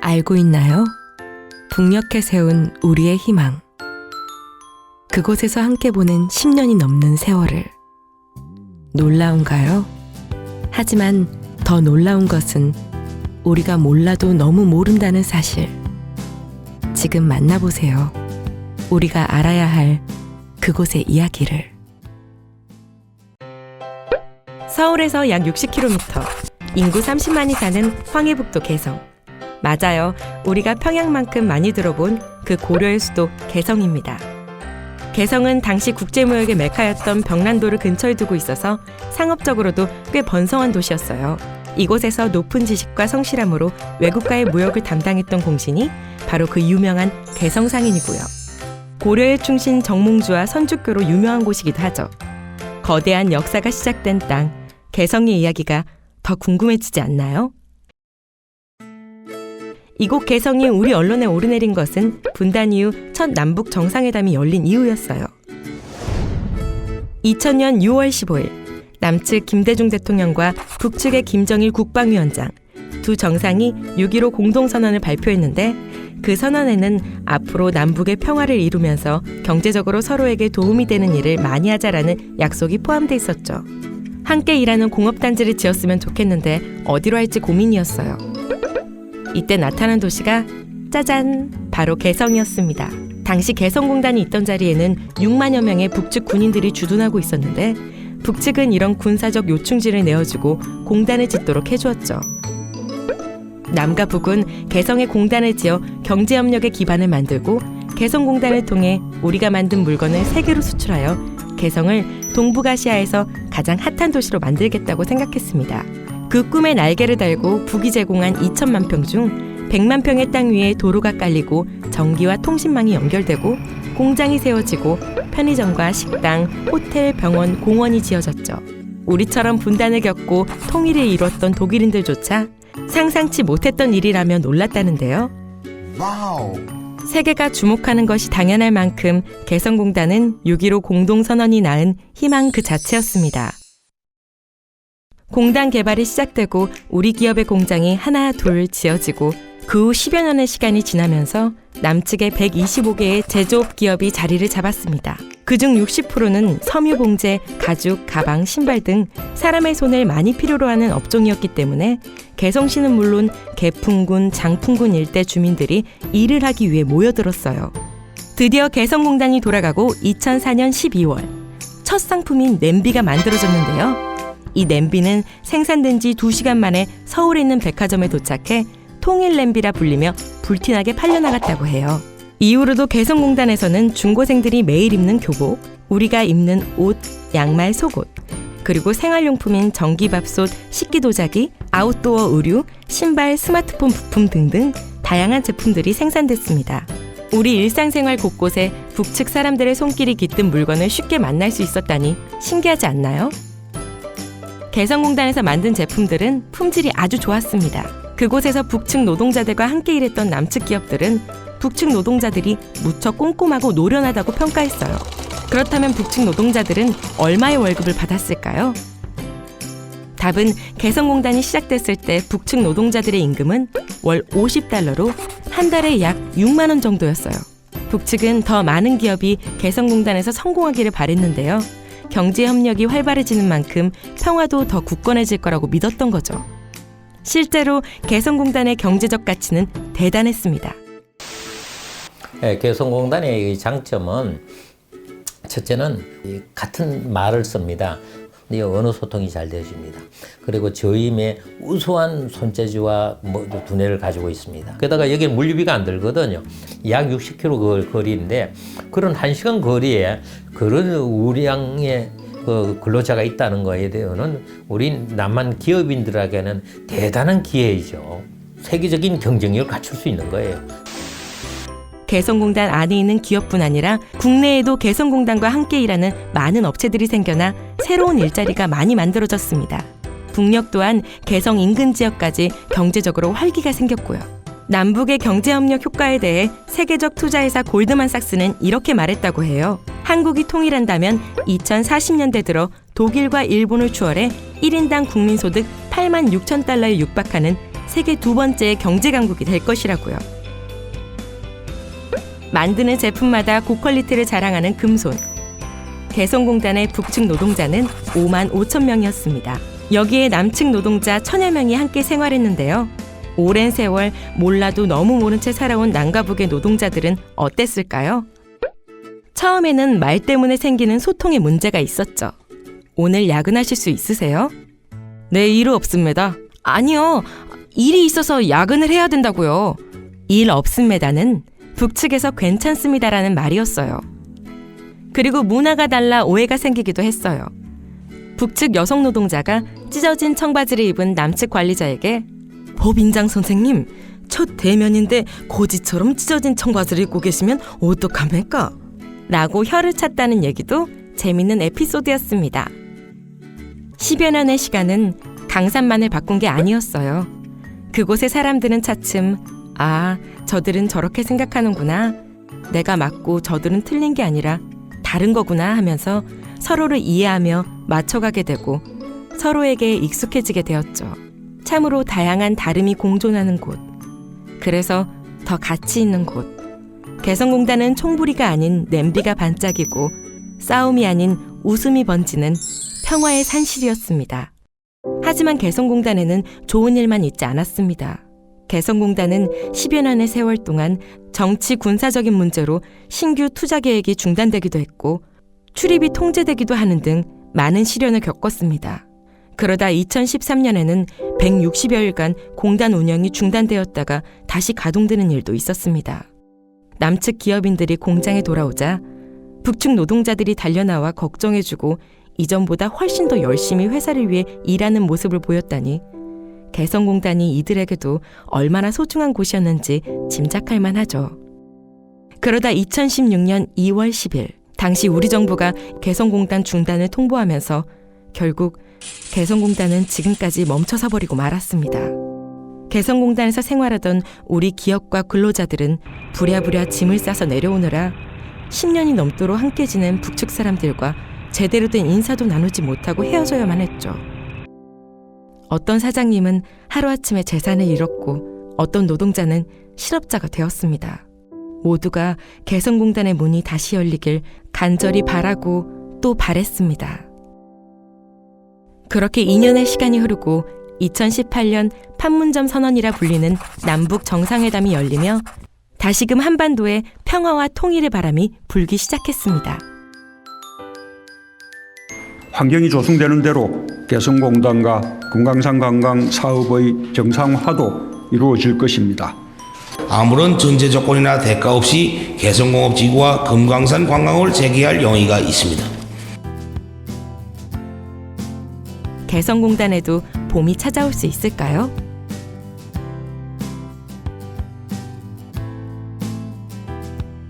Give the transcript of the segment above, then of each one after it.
알고 있나요? 북녘에 세운 우리의 희망. 그곳에서 함께 보낸 10년이 넘는 세월을. 놀라운가요? 하지만 더 놀라운 것은 우리가 몰라도 너무 모른다는 사실. 지금 만나보세요. 우리가 알아야 할 그곳의 이야기를. 서울에서 약 60km, 인구 30만이 사는 황해북도 개성. 맞아요. 우리가 평양만큼 많이 들어본 그 고려의 수도 개성입니다. 개성은 당시 국제무역의 메카였던 벽난도를 근처에 두고 있어서 상업적으로도 꽤 번성한 도시였어요. 이곳에서 높은 지식과 성실함으로 외국과의 무역을 담당했던 공신이 바로 그 유명한 개성상인이고요. 고려의 충신 정몽주와 선주교로 유명한 곳이기도 하죠. 거대한 역사가 시작된 땅, 개성의 이야기가 더 궁금해지지 않나요? 이곳 개성이 우리 언론에 오르내린 것은 분단 이후 첫 남북 정상회담이 열린 이후였어요. 2000년 6월 15일 남측 김대중 대통령과 북측의 김정일 국방위원장 두 정상이 6.15 공동선언을 발표했는데 그 선언에는 앞으로 남북의 평화를 이루면서 경제적으로 서로에게 도움이 되는 일을 많이 하자라는 약속이 포함돼 있었죠. 함께 일하는 공업단지를 지었으면 좋겠는데 어디로 할지 고민이었어요. 이때 나타난 도시가 짜잔! 바로 개성이었습니다. 당시 개성공단이 있던 자리에는 6만여 명의 북측 군인들이 주둔하고 있었는데 북측은 이런 군사적 요충지를 내어주고 공단을 짓도록 해주었죠. 남과 북은 개성에 공단을 지어 경제협력의 기반을 만들고 개성공단을 통해 우리가 만든 물건을 세계로 수출하여 개성을 동북아시아에서 가장 핫한 도시로 만들겠다고 생각했습니다. 그 꿈에 날개를 달고 북이 제공한 2천만 평 중 100만 평의 땅 위에 도로가 깔리고 전기와 통신망이 연결되고 공장이 세워지고 편의점과 식당, 호텔, 병원, 공원이 지어졌죠. 우리처럼 분단을 겪고 통일을 이뤘던 독일인들조차 상상치 못했던 일이라며 놀랐다는데요. 와우. 세계가 주목하는 것이 당연할 만큼 개성공단은 6.15 공동선언이 낳은 희망 그 자체였습니다. 공단 개발이 시작되고 우리 기업의 공장이 하나 둘 지어지고 그 후 10여 년의 시간이 지나면서 남측의 125개의 제조업 기업이 자리를 잡았습니다. 그중 60%는 섬유 봉제, 가죽, 가방, 신발 등 사람의 손을 많이 필요로 하는 업종이었기 때문에 개성시는 물론 개풍군, 장풍군 일대 주민들이 일을 하기 위해 모여들었어요. 드디어 개성공단이 돌아가고 2004년 12월 첫 상품인 냄비가 만들어졌는데요. 이 냄비는 생산된 지 2시간 만에 서울에 있는 백화점에 도착해 통일 냄비라 불리며 불티나게 팔려나갔다고 해요. 이후로도 개성공단에서는 중고생들이 매일 입는 교복, 우리가 입는 옷, 양말, 속옷, 그리고 생활용품인 전기밥솥, 식기도자기, 아웃도어 의류, 신발, 스마트폰 부품 등등 다양한 제품들이 생산됐습니다. 우리 일상생활 곳곳에 북측 사람들의 손길이 깃든 물건을 쉽게 만날 수 있었다니 신기하지 않나요? 개성공단에서 만든 제품들은 품질이 아주 좋았습니다. 그곳에서 북측 노동자들과 함께 일했던 남측 기업들은 북측 노동자들이 무척 꼼꼼하고 노련하다고 평가했어요. 그렇다면 북측 노동자들은 얼마의 월급을 받았을까요? 답은 개성공단이 시작됐을 때 북측 노동자들의 임금은 월 50달러로 한 달에 약 6만 원 정도였어요. 북측은 더 많은 기업이 개성공단에서 성공하기를 바랬는데요. 경제협력이 활발해지는 만큼 평화도 더 굳건해질 거라고 믿었던 거죠. 실제로 개성공단의 경제적 가치는 대단했습니다. 네, 개성공단의 장점은 첫째는 같은 말을 씁니다. 언어 소통이 잘 되어집니다. 그리고 저임의 우수한 손재주와 두뇌를 가지고 있습니다. 게다가 여기는 물류비가 안 들거든요. 약 60km 거리인데 그런 1시간 거리에 그런 우량의 근로자가 있다는 거에 대해서는 우리 남한 기업인들에게는 대단한 기회이죠. 세계적인 경쟁력을 갖출 수 있는 거예요. 개성공단 안에 있는 기업뿐 아니라 국내에도 개성공단과 함께 일하는 많은 업체들이 생겨나 새로운 일자리가 많이 만들어졌습니다. 북녘 또한 개성 인근 지역까지 경제적으로 활기가 생겼고요. 남북의 경제협력 효과에 대해 세계적 투자회사 골드만삭스는 이렇게 말했다고 해요. 한국이 통일한다면 2040년대 들어 독일과 일본을 추월해 1인당 국민소득 8만 6천 달러에 육박하는 세계 두 번째 경제 강국이 될 것이라고요. 만드는 제품마다 고퀄리티를 자랑하는 금손. 개성공단의 북측 노동자는 5만 5천 명이었습니다. 여기에 남측 노동자 1,000여 명이 함께 생활했는데요. 오랜 세월 몰라도 너무 모른 채 살아온 남과 북의 노동자들은 어땠을까요? 처음에는 말 때문에 생기는 소통에 문제가 있었죠. 오늘 야근하실 수 있으세요? 네, 일 없습니다. 아니요, 일이 있어서 야근을 해야 된다고요. 일 없습니다는 북측에서 괜찮습니다라는 말이었어요. 그리고 문화가 달라 오해가 생기기도 했어요. 북측 여성 노동자가 찢어진 청바지를 입은 남측 관리자에게 법인장 선생님, 첫 대면인데 고지처럼 찢어진 청바지를 입고 계시면 어떡합니까? 라고 혀를 찼다는 얘기도 재밌는 에피소드였습니다. 10여 년의 시간은 강산만을 바꾼 게 아니었어요. 그곳의 사람들은 차츰 아, 저들은 저렇게 생각하는구나. 내가 맞고 저들은 틀린 게 아니라 다른 거구나 하면서 서로를 이해하며 맞춰가게 되고 서로에게 익숙해지게 되었죠. 참으로 다양한 다름이 공존하는 곳. 그래서 더 가치 있는 곳. 개성공단은 총부리가 아닌 냄비가 반짝이고 싸움이 아닌 웃음이 번지는 평화의 산실이었습니다. 하지만 개성공단에는 좋은 일만 있지 않았습니다. 개성공단은 10여 년의 세월 동안 정치 군사적인 문제로 신규 투자 계획이 중단되기도 했고 출입이 통제되기도 하는 등 많은 시련을 겪었습니다. 그러다 2013년에는 160여일간 공단 운영이 중단되었다가 다시 가동되는 일도 있었습니다. 남측 기업인들이 공장에 돌아오자 북측 노동자들이 달려나와 걱정해주고 이전보다 훨씬 더 열심히 회사를 위해 일하는 모습을 보였다니 개성공단이 이들에게도 얼마나 소중한 곳이었는지 짐작할 만하죠. 그러다 2016년 2월 10일 당시 우리 정부가 개성공단 중단을 통보하면서 결국 개성공단은 지금까지 멈춰서 버리고 말았습니다. 개성공단에서 생활하던 우리 기업과 근로자들은 부랴부랴 짐을 싸서 내려오느라 10년이 넘도록 함께 지낸 북측 사람들과 제대로 된 인사도 나누지 못하고 헤어져야만 했죠. 어떤 사장님은 하루아침에 재산을 잃었고 어떤 노동자는 실업자가 되었습니다. 모두가 개성공단의 문이 다시 열리길 간절히 바라고 또 바랬습니다. 그렇게 2년의 시간이 흐르고 2018년 판문점 선언이라 불리는 남북 정상회담이 열리며 다시금 한반도에 평화와 통일의 바람이 불기 시작했습니다. 환경이 조성되는 대로 개성공단과 금강산 관광 사업의 정상화도 이루어질 것입니다. 아무런 전제 조건이나 대가 없이 개성공업지구와 금강산 관광을 재개할 용의가 있습니다. 개성공단에도 봄이 찾아올 수 있을까요?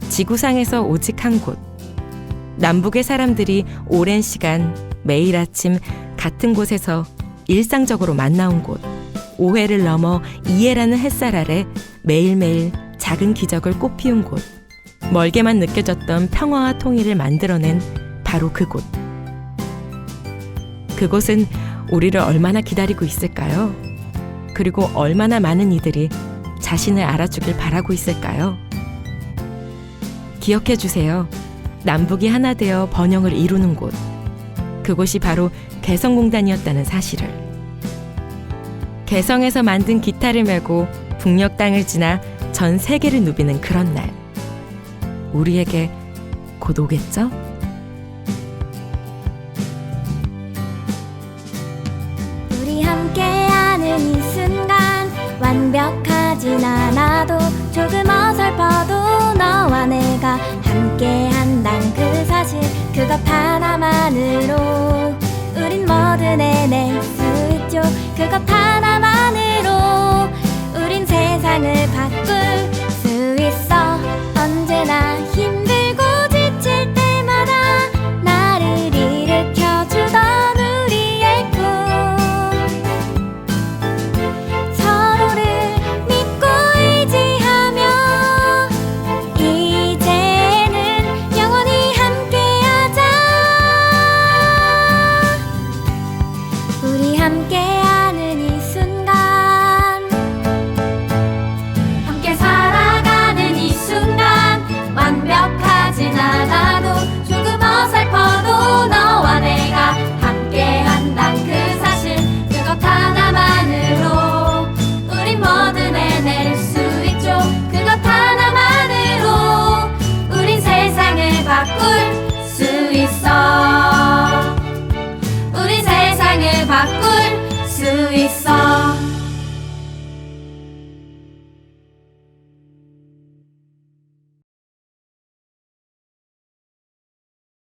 지구상에서 오직 한 곳. 남북의 사람들이 오랜 시간 매일 아침 같은 곳에서 일상적으로 만나온 곳. 오해를 넘어 이해라는 햇살 아래 매일매일 작은 기적을 꽃피운 곳. 멀게만 느껴졌던 평화와 통일을 만들어낸 바로 그곳. 그곳은 우리를 얼마나 기다리고 있을까요? 그리고 얼마나 많은 이들이 자신을 알아주길 바라고 있을까요? 기억해 주세요. 남북이 하나 되어 번영을 이루는 곳. 그곳이 바로 개성공단이었다는 사실을. 개성에서 만든 기타를 메고 북녘 땅을 지나 전 세계를 누비는 그런 날. 우리에게 곧 오겠죠? 우리 함께하는 이 순간 완벽하진 않아도 조금 어설퍼도 너와 내가 함께한단 그 사실 그것 하나만으로 우린 뭐든 해낼 수 있죠. 그것 하나만으로 우린 세상을 바꿀 수 있어. 언제나 힘들고 지칠 때마다 나를 일으켜주던 우리의 꿈 서로를 믿고 의지하며 이제는 영원히 함께하자. 우리 수 있어